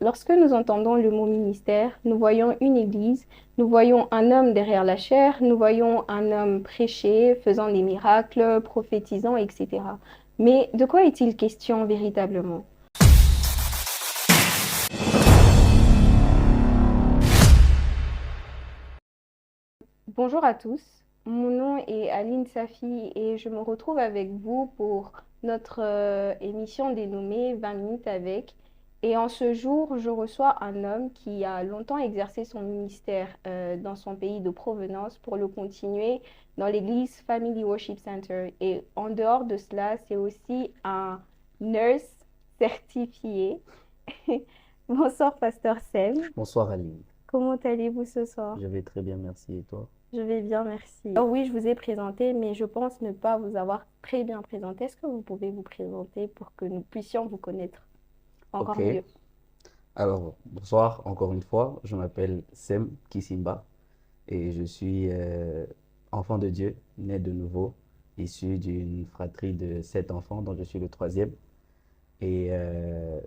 lorsque nous entendons le mot ministère, nous voyons une église, nous voyons un homme derrière la chair, nous voyons un homme prêcher, faisant des miracles, prophétisant, etc. Mais de quoi est-il question véritablement? Bonjour à tous, mon nom est Aline Safi et je me retrouve avec vous pour notre émission dénommée 20 minutes avec. Et en ce jour, je reçois un homme qui a longtemps exercé son ministère dans son pays de provenance pour le continuer dans l'église Family Worship Center. Et en dehors de cela, c'est aussi un nurse certifié. Bonsoir, Pasteur Sem. Bonsoir Aline, Comment allez-vous ce soir? je vais très bien, merci. Et toi? Je vais bien, merci. Oh oui, je vous ai présenté, mais je pense ne pas vous avoir très bien présenté. Est-ce que vous pouvez vous présenter pour que nous puissions vous connaître encore Ok, mieux? alors bonsoir encore une fois, je m'appelle Sem Kisimba et je suis enfant de Dieu, né de nouveau, issu d'une fratrie de 7 enfants dont je suis le troisième. Et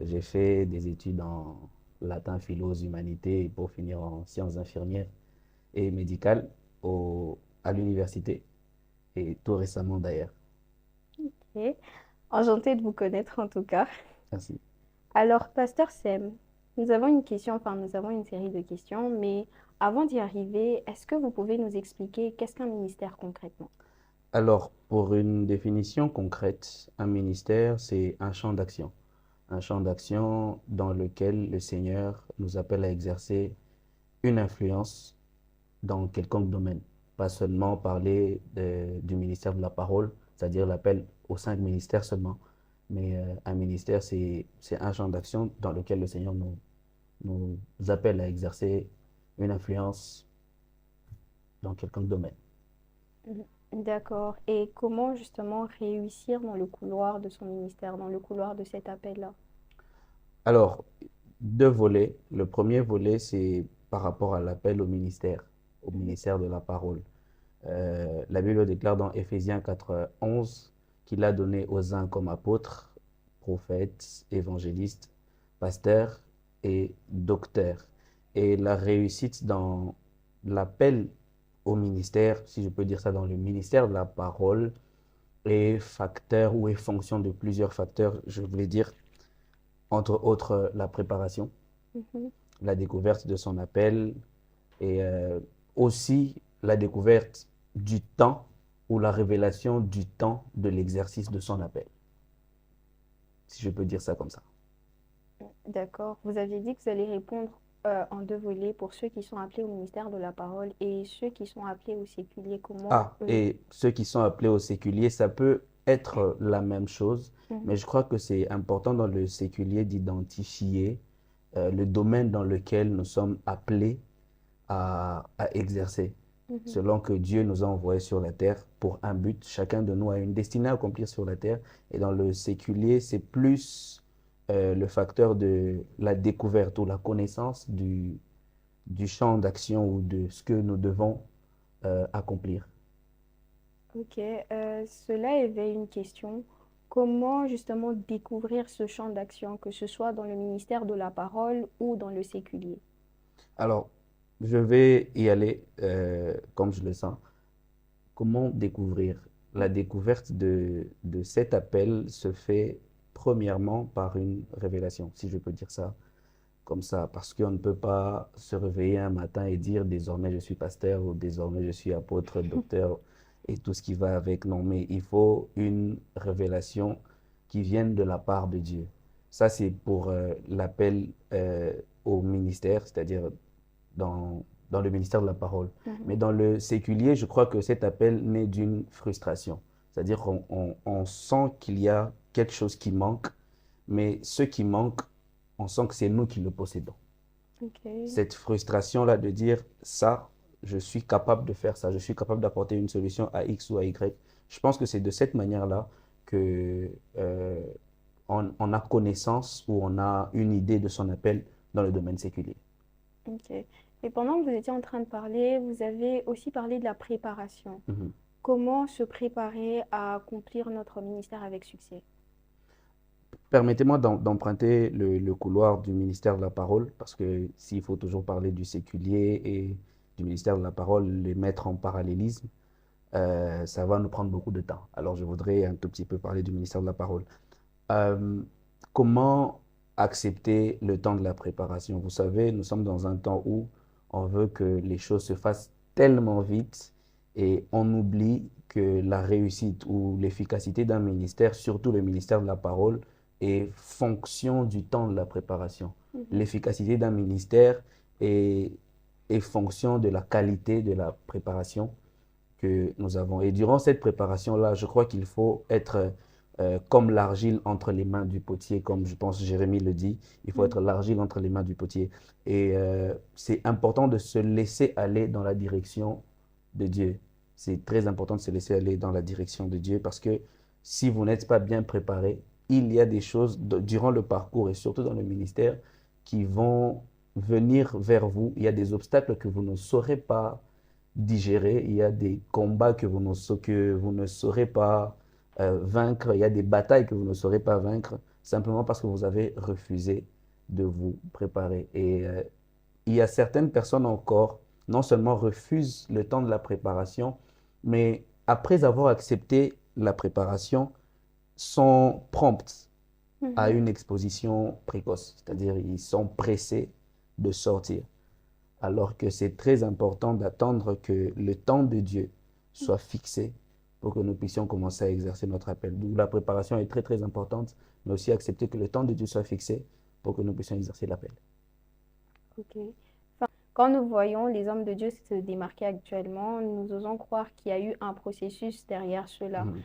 j'ai fait des études en latin, philo, humanités et pour finir en sciences infirmières et médicales à l'université et tout récemment d'ailleurs. Ok. Enchantée de vous connaître en tout cas. Merci. Alors, Pasteur Sem, nous avons une question, enfin nous avons une série de questions, mais avant d'y arriver, est-ce que vous pouvez nous expliquer qu'est-ce qu'un ministère concrètement? Alors, pour une définition concrète, un ministère, c'est un champ d'action. Un champ d'action dans lequel le Seigneur nous appelle à exercer une influence dans quelconque domaine. Pas seulement parler du ministère de la parole, c'est-à-dire l'appel aux 5 ministères seulement, mais un ministère, c'est un champ d'action dans lequel le Seigneur nous appelle à exercer une influence dans quelconque domaine. D'accord. Et comment justement réussir dans le couloir de son ministère, dans le couloir de cet appel-là? Alors, 2 volets. Le premier volet, c'est par rapport à l'appel au Mhm. ministère de la parole. La Bible déclare dans Éphésiens 4, 11 qu'il a donné aux uns comme apôtres, prophètes, évangélistes, pasteurs et docteurs. Et la réussite dans l'appel au ministère, si je peux dire ça, dans le ministère de la parole, est facteur ou est fonction de plusieurs facteurs. Je voulais dire, entre autres, la préparation, Mhm. la découverte de son appel et aussi la découverte du temps ou la révélation du temps de l'exercice de son appel, si je peux dire ça comme ça. D'accord. Vous aviez dit que vous allez répondre en deux volets pour ceux qui sont appelés au ministère de la parole et ceux qui sont appelés au séculier. Comment Ah, eux? et ceux qui sont appelés au séculier, ça peut être la même chose, Mhm. mais je crois que c'est important dans le séculier d'identifier le domaine dans lequel nous sommes appelés à exercer, Mhm. selon que Dieu nous a envoyés sur la terre pour un but. Chacun de nous a une destinée à accomplir sur la terre. Et dans le séculier, c'est plus le facteur de la découverte ou la connaissance du champ d'action ou de ce que nous devons accomplir. Ok. Cela éveille une question. Comment justement découvrir ce champ d'action, que ce soit dans le ministère de la parole ou dans le séculier? Alors, je vais y aller comme je le sens. Comment découvrir? La découverte de cet appel se fait premièrement par une révélation, si je peux dire ça comme ça, parce qu'on ne peut pas se réveiller un matin et dire désormais je suis pasteur ou désormais je suis apôtre, docteur et tout ce qui va avec. Non, mais il faut une révélation qui vienne de la part de Dieu. Ça, c'est pour l'appel au ministère, c'est-à-dire dans le ministère de la parole. Mhm. Mais dans le séculier, je crois que cet appel naît d'une frustration. C'est-à-dire qu'on sent qu'il y a quelque chose qui manque, mais ce qui manque, on sent que c'est nous qui le possédons. Ok. Cette frustration-là de dire ça, je suis capable de faire ça, je suis capable d'apporter une solution à X ou à Y. Je pense que c'est de cette manière-là que on a connaissance ou on a une idée de son appel dans le domaine séculier. Ok. Et pendant que vous étiez en train de parler, vous avez aussi parlé de la préparation. Mhm. Comment se préparer à accomplir notre ministère avec succès? permettez-moi d'emprunter le couloir du ministère de la Parole, parce que s'il faut toujours parler du séculier et du ministère de la Parole, les mettre en parallélisme, ça va nous prendre beaucoup de temps. Alors, je voudrais un tout petit peu parler du ministère de la Parole. Euh, Comment accepter le temps de la préparation? Vous savez, nous sommes dans un temps où on veut que les choses se fassent tellement vite et on oublie que la réussite ou l'efficacité d'un ministère, surtout le ministère de la parole, est fonction du temps de la préparation. Mhm. L'efficacité d'un ministère est, est fonction de la qualité de la préparation que nous avons. Et durant cette préparation-là, je crois qu'il faut être comme l'argile entre les mains du potier, comme je pense Jérémie le dit. Il faut Mhm. être l'argile entre les mains du potier. Et c'est important de se laisser aller dans la direction de Dieu. C'est très important de se laisser aller dans la direction de Dieu parce que si vous n'êtes pas bien préparé, il y a des choses durant le parcours et surtout dans le ministère qui vont venir vers vous. Il y a des obstacles que vous ne saurez pas digérer. Il y a des combats que vous ne saurez pas vaincre. Il y a des batailles que vous ne saurez pas vaincre simplement parce que vous avez refusé de vous préparer. Et il y a certaines personnes encore, non seulement refusent le temps de la préparation, mais après avoir accepté la préparation, sont promptes à Mhm. une exposition précoce. C'est-à-dire, ils sont pressés de sortir alors que c'est très important d'attendre que le temps de Dieu soit fixé pour que nous puissions commencer à exercer notre appel. Donc la préparation est très très importante, mais aussi accepter que le temps de Dieu soit fixé pour que nous puissions exercer l'appel. Ok. Quand nous voyons les hommes de Dieu se démarquer actuellement, nous osons croire qu'il y a eu un processus derrière cela. Mhm.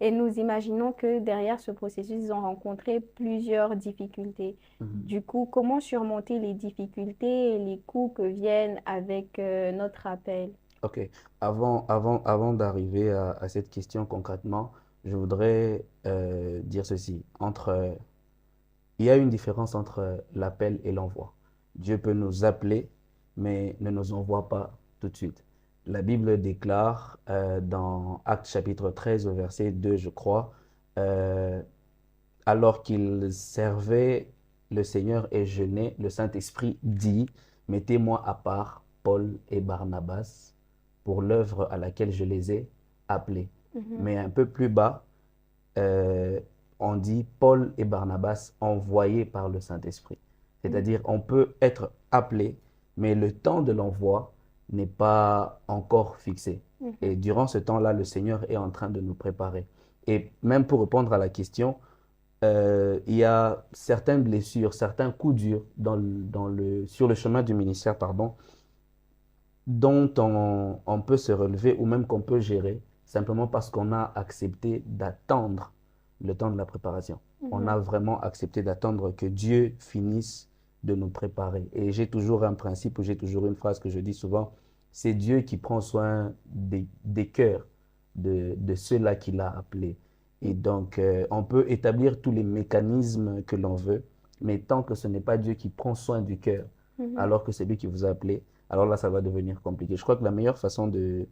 Et nous imaginons que derrière ce processus, ils ont rencontré plusieurs difficultés. Mhm. Du coup, comment surmonter les difficultés et les coups que viennent avec notre appel? Ok. Avant d'arriver à cette question concrètement, je voudrais dire ceci. Il y a une différence entre l'appel et l'envoi. Dieu peut nous appeler, mais ne nous envoie pas tout de suite. La Bible déclare dans Actes chapitre 13 au verset 2, je crois, euh, alors qu'il servait le Seigneur et jeûnait, le Saint-Esprit dit, mettez-moi à part Paul et Barnabas pour l'œuvre à laquelle je les ai appelés. Mhm. Mais un peu plus bas, euh, on dit Paul et Barnabas envoyés par le Saint-Esprit. Mhm. C'est-à-dire, on peut être appelé, mais le temps de l'envoi n'est pas encore fixé. Et Mhm. durant ce temps-là, le Seigneur est en train de nous préparer. Et même pour répondre à la question, il y a certaines blessures, certains coups durs sur le chemin du ministère, pardon, dont on peut se relever ou même qu'on peut gérer simplement parce qu'on a accepté d'attendre le temps de la préparation. On Mhm. a vraiment accepté d'attendre que Dieu finisse de nous préparer. Et j'ai toujours un principe ou j'ai toujours une phrase que je dis souvent, c'est Dieu qui prend soin des cœurs de ceux-là qu'il a appelés. Et donc, on peut établir tous les mécanismes que l'on veut, mais tant que ce n'est pas Dieu qui prend soin du cœur, Mhm. alors que c'est lui qui vous a appelé, alors là, ça va devenir compliqué. Je crois que la meilleure façon de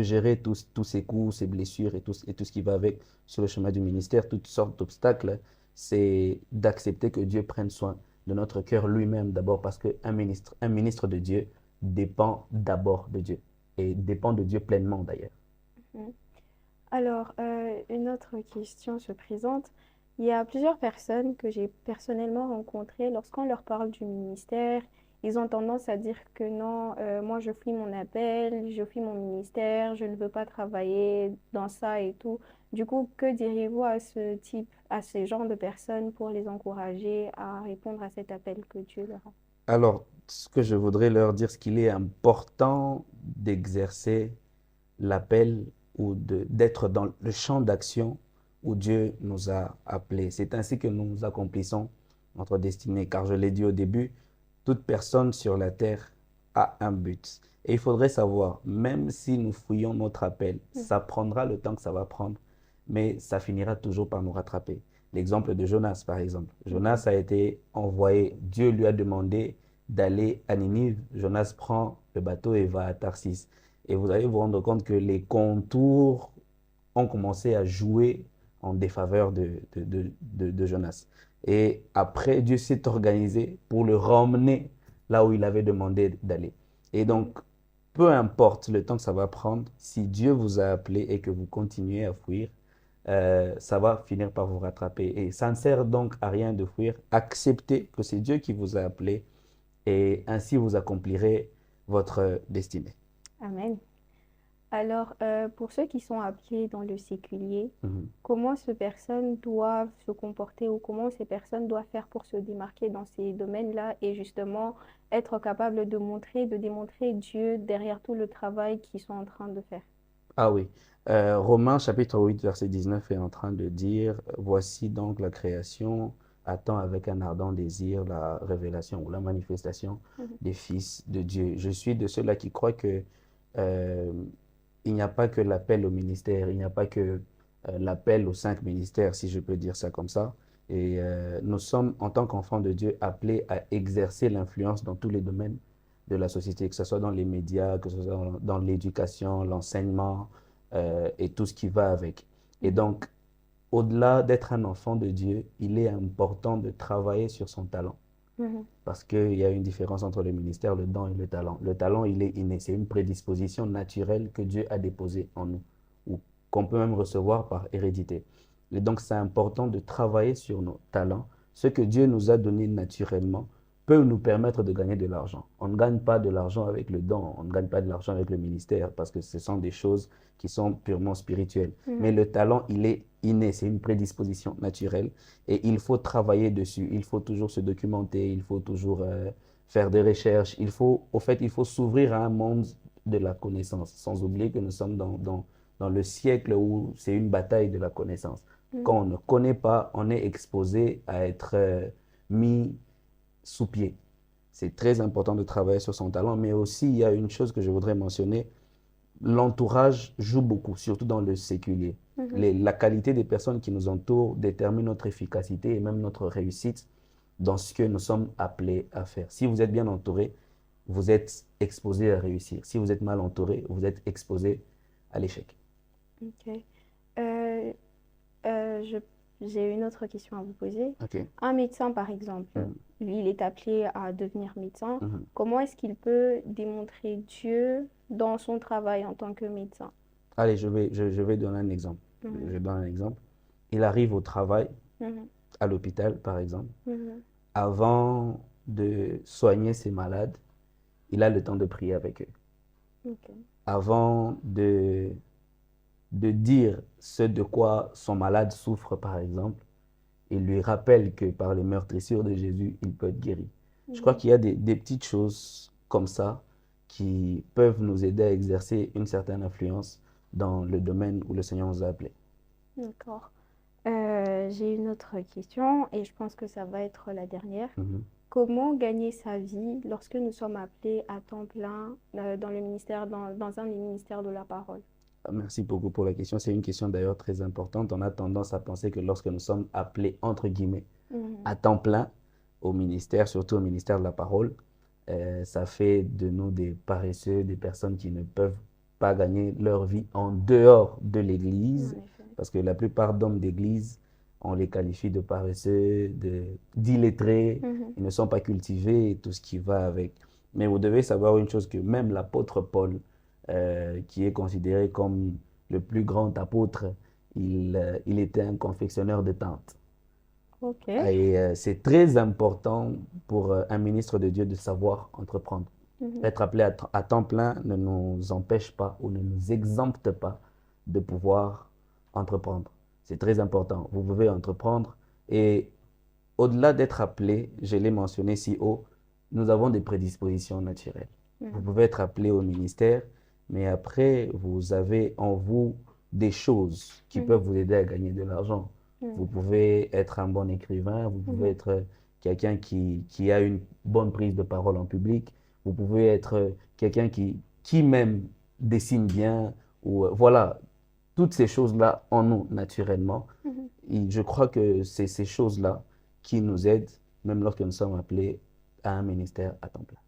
gérer tous ces coups, ces blessures et tout ce qui va avec sur le chemin du ministère, toutes sortes d'obstacles, c'est d'accepter que Dieu prenne soin de notre cœur lui-même d'abord, parce un ministre de Dieu dépend d'abord de Dieu et dépend de Dieu pleinement d'ailleurs. Mhm. Alors, une autre question se présente. Il y a plusieurs personnes que j'ai personnellement rencontrées. Lorsqu'on leur parle du ministère, ils ont tendance à dire que non, moi je fuis mon appel, je fuis mon ministère, je ne veux pas travailler dans ça et tout. Du coup, que diriez-vous à ce type, à ce genre de personnes pour les encourager à répondre à cet appel que Dieu leur a? Alors, ce que je voudrais leur dire, c'est qu'il est important d'exercer l'appel ou d'être dans le champ d'action où Dieu nous a appelés. C'est ainsi que nous accomplissons notre destinée, car je l'ai dit au début, toute personne sur la terre a un but. Et il faudrait savoir, même si nous fouillons notre appel, ça prendra le temps que ça va prendre, mais ça finira toujours par nous rattraper. L'exemple de Jonas, par exemple. Mhm. Jonas a été envoyé, Dieu lui a demandé d'aller à Ninive. Jonas prend le bateau et va à Tarsis. Et vous allez vous rendre compte que les contours ont commencé à jouer en défaveur de Jonas. Et après, Dieu s'est organisé pour le ramener là où il avait demandé d'aller. Et donc, peu importe le temps que ça va prendre, si Dieu vous a appelé et que vous continuez à fuir, ça va finir par vous rattraper. Et ça ne sert donc à rien de fuir. Acceptez que c'est Dieu qui vous a appelé et ainsi vous accomplirez votre destinée. Amen. Alors, pour ceux qui sont appelés dans le séculier, Mhm. comment ces personnes doivent se comporter ou comment ces personnes doivent faire pour se démarquer dans ces domaines-là et justement être capables de démontrer Dieu derrière tout le travail qu'ils sont en train de faire? Ah oui. Romains chapitre 8 verset 19 est en train de dire, voici donc la création attend avec un ardent désir la révélation ou la manifestation Mhm. des fils de Dieu. Je suis de ceux-là qui croient que euh, il n'y a pas que l'appel au ministère, il n'y a pas que l'appel aux 5 ministères, si je peux dire ça comme ça. Et nous sommes, en tant qu'enfants de Dieu, appelés à exercer l'influence dans tous les domaines de la société, que ce soit dans les médias, que ce soit dans l'éducation, l'enseignement et tout ce qui va avec. Et Mhm. donc, au-delà d'être un enfant de Dieu, il est important de travailler sur son talent. Mhm. Parce qu'il y a une différence entre le ministère, le don et le talent. Le talent, il est inné, c'est une prédisposition naturelle que Dieu a déposée en nous, ou qu'on peut même recevoir par hérédité. Et donc, c'est important de travailler sur nos talents. Ce que Dieu nous a donné naturellement peut nous permettre de gagner de l'argent. On ne gagne pas de l'argent avec le don, on ne gagne pas de l'argent avec le ministère, parce que ce sont des choses qui sont purement spirituelles. Mais Mhm. le talent, il est inné, c'est une prédisposition naturelle. Et il faut travailler dessus, il faut toujours se documenter, il faut toujours faire des recherches. Au fait, il faut s'ouvrir à un monde de la connaissance, sans oublier que nous sommes dans le siècle où c'est une bataille de la connaissance. Mhm. Quand on ne connaît pas, on est exposé à être mis sous pied. C'est très important de travailler sur son talent, mais aussi il y a une chose que je voudrais mentionner, l'entourage joue beaucoup, surtout dans le séculier. Mhm. La qualité des personnes qui nous entourent détermine notre efficacité et même notre réussite dans ce que nous sommes appelés à faire. Si vous êtes bien entouré, vous êtes exposé à réussir. Si vous êtes mal entouré, vous êtes exposé à l'échec. Ok. Euh, Euh, je- j'ai une autre question à vous poser. OK. Un médecin, par exemple, Mhm. lui, il est appelé à devenir médecin. Mhm. Comment est-ce qu'il peut démontrer Dieu dans son travail en tant que médecin? Allez, je vais donner un exemple. Mhm. Je donne un exemple. Il arrive au travail, Mhm. à l'hôpital, par exemple. Mhm. Avant de soigner ses malades, il a le temps de prier avec eux. Ok. Avant de dire ce de quoi son malade souffre, par exemple, il lui rappelle que par les meurtrissures de Jésus, il peut être guéri. Je crois Mhm. qu'il y a des petites choses comme ça qui peuvent nous aider à exercer une certaine influence dans le domaine où le Seigneur nous a appelés. D'accord. J'ai une autre question et je pense que ça va être la dernière. Mhm. Comment gagner sa vie lorsque nous sommes appelés à temps plein dans le ministère, dans un des ministères de la parole? Merci beaucoup pour la question. C'est une question d'ailleurs très importante. On a tendance à penser que lorsque nous sommes appelés, entre guillemets, Mhm. à temps plein au ministère, surtout au ministère de la parole, ça fait de nous des paresseux, des personnes qui ne peuvent pas gagner leur vie en dehors de En l'Église, effet. parce que la plupart d'hommes d'Église, on les qualifie de paresseux, d'illettrés, Mhm. ils ne sont pas cultivés et tout ce qui va avec. Mais vous devez savoir une chose, que même l'apôtre Paul, qui est considéré comme le plus grand apôtre, il était un confectionneur de tentes. Ok. Et c'est très important pour un ministre de Dieu de savoir entreprendre. Mhm. Être appelé à temps plein ne nous empêche pas ou ne nous exempte pas de pouvoir entreprendre. C'est très important. Vous pouvez entreprendre et au-delà d'être appelé, je l'ai mentionné si haut, nous avons des prédispositions naturelles. Vous Mhm. pouvez être appelé au ministère, mais après, vous avez en vous des choses qui Mhm. peuvent vous aider à gagner de l'argent. Vous Mhm. pouvez être un bon écrivain, vous pouvez Mhm. être quelqu'un qui a une bonne prise de parole en public, vous pouvez être quelqu'un qui même dessine bien, ou voilà, toutes ces choses-là en nous naturellement. Mhm. Et je crois que c'est ces choses-là qui nous aident, même lorsque nous sommes appelés à un ministère à temps plein.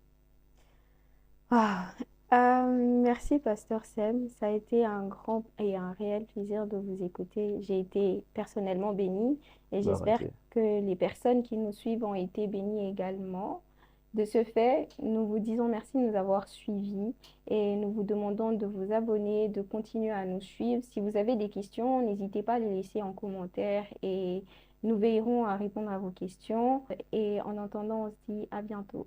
Ah, Merci, Pasteur Sem. Ça a été un grand et un réel plaisir de vous écouter. J'ai été personnellement bénie et Gloire à j'espère Dieu. que les personnes qui nous suivent ont été bénies également. De ce fait, nous vous disons merci de nous avoir suivis et nous vous demandons de vous abonner, de continuer à nous suivre. Si vous avez des questions, n'hésitez pas à les laisser en commentaire et nous veillerons à répondre à vos questions. Et en attendant, on se dit à bientôt.